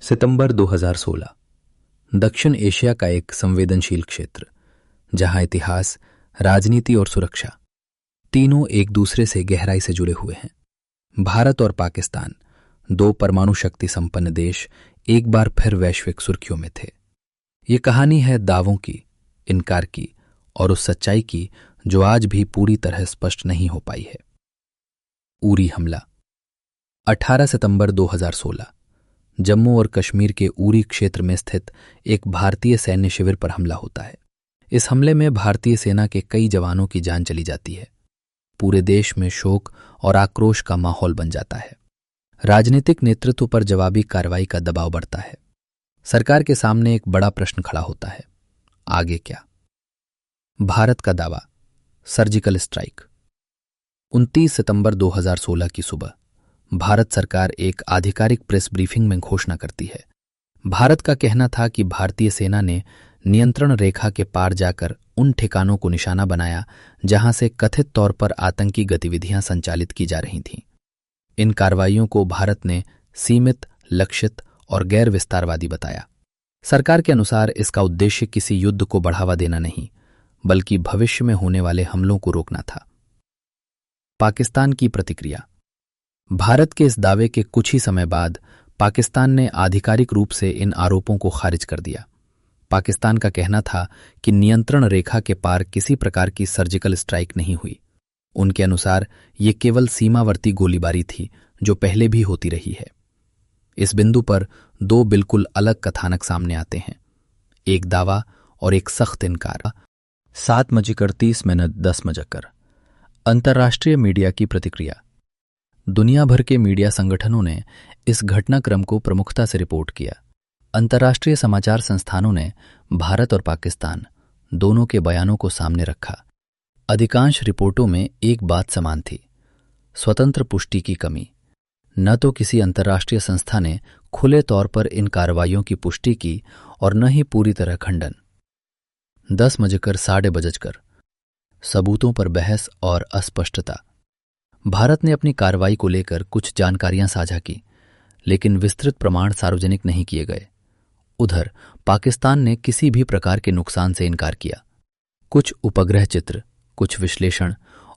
सितंबर 2016 दक्षिण एशिया का एक संवेदनशील क्षेत्र जहां इतिहास, राजनीति और सुरक्षा तीनों एक दूसरे से गहराई से जुड़े हुए हैं। भारत और पाकिस्तान, दो परमाणु शक्ति संपन्न देश, एक बार फिर वैश्विक सुर्खियों में थे। ये कहानी है दावों की, इनकार की और उस सच्चाई की जो आज भी पूरी तरह स्पष्ट नहीं हो पाई है। उरी हमला 18 सितंबर 2016 जम्मू और कश्मीर के उरी क्षेत्र में स्थित एक भारतीय सैन्य शिविर पर हमला होता है। इस हमले में भारतीय सेना के कई जवानों की जान चली जाती है। पूरे देश में शोक और आक्रोश का माहौल बन जाता है। राजनीतिक नेतृत्व पर जवाबी कार्रवाई का दबाव बढ़ता है। सरकार के सामने एक बड़ा प्रश्न खड़ा होता है, आगे क्या? भारत का दावा, सर्जिकल स्ट्राइक 29 सितंबर 2016 की सुबह भारत सरकार एक आधिकारिक प्रेस ब्रीफिंग में घोषणा करती है। भारत का कहना था कि भारतीय सेना ने नियंत्रण रेखा के पार जाकर उन ठिकानों को निशाना बनाया जहां से कथित तौर पर आतंकी गतिविधियां संचालित की जा रही थीं। इन कार्रवाइयों को भारत ने सीमित, लक्षित और गैर विस्तारवादी बताया। सरकार के अनुसार इसका उद्देश्य किसी युद्ध को बढ़ावा देना नहीं, बल्कि भविष्य में होने वाले हमलों को रोकना था। पाकिस्तान की प्रतिक्रिया। भारत के इस दावे के कुछ ही समय बाद पाकिस्तान ने आधिकारिक रूप से इन आरोपों को खारिज कर दिया। पाकिस्तान का कहना था कि नियंत्रण रेखा के पार किसी प्रकार की सर्जिकल स्ट्राइक नहीं हुई। उनके अनुसार ये केवल सीमावर्ती गोलीबारी थी जो पहले भी होती रही है। इस बिंदु पर दो बिल्कुल अलग कथानक सामने आते हैं, एक दावा और एक सख्त इनकार। 7:30 अंतर्राष्ट्रीय मीडिया की प्रतिक्रिया। दुनिया भर के मीडिया संगठनों ने इस घटनाक्रम को प्रमुखता से रिपोर्ट किया। अंतर्राष्ट्रीय समाचार संस्थानों ने भारत और पाकिस्तान दोनों के बयानों को सामने रखा। अधिकांश रिपोर्टों में एक बात समान थी, स्वतंत्र पुष्टि की कमी। न तो किसी अंतर्राष्ट्रीय संस्था ने खुले तौर पर इन कार्रवाइयों की पुष्टि की और न ही पूरी तरह खंडन। 10:60 सबूतों पर बहस और अस्पष्टता। भारत ने अपनी कार्रवाई को लेकर कुछ जानकारियां साझा की, लेकिन विस्तृत प्रमाण सार्वजनिक नहीं किए गए। उधर पाकिस्तान ने किसी भी प्रकार के नुकसान से इनकार किया। कुछ उपग्रह चित्र, कुछ विश्लेषण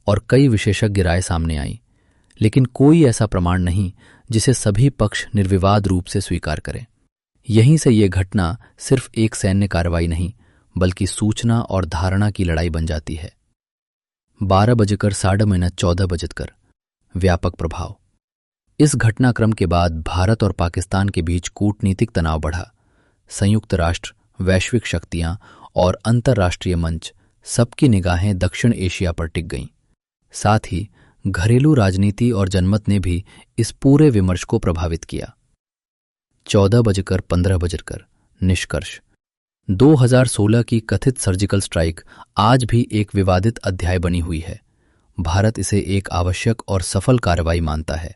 और कई विशेषज्ञ राय सामने आई, लेकिन कोई ऐसा प्रमाण नहीं जिसे सभी पक्ष निर्विवाद रूप से स्वीकार करें। यहीं से ये घटना सिर्फ एक सैन्य कार्रवाई नहीं, बल्कि सूचना और धारणा की लड़ाई बन जाती है। 12:14 व्यापक प्रभाव। इस घटनाक्रम के बाद भारत और पाकिस्तान के बीच कूटनीतिक तनाव बढ़ा। संयुक्त राष्ट्र, वैश्विक शक्तियां और अंतर्राष्ट्रीय मंच सबकी निगाहें दक्षिण एशिया पर टिक गईं। साथ ही घरेलू राजनीति और जनमत ने भी इस पूरे विमर्श को प्रभावित किया। 14:15 निष्कर्ष। 2016 की कथित सर्जिकल स्ट्राइक आज भी एक विवादित अध्याय बनी हुई है। भारत इसे एक आवश्यक और सफल कार्रवाई मानता है,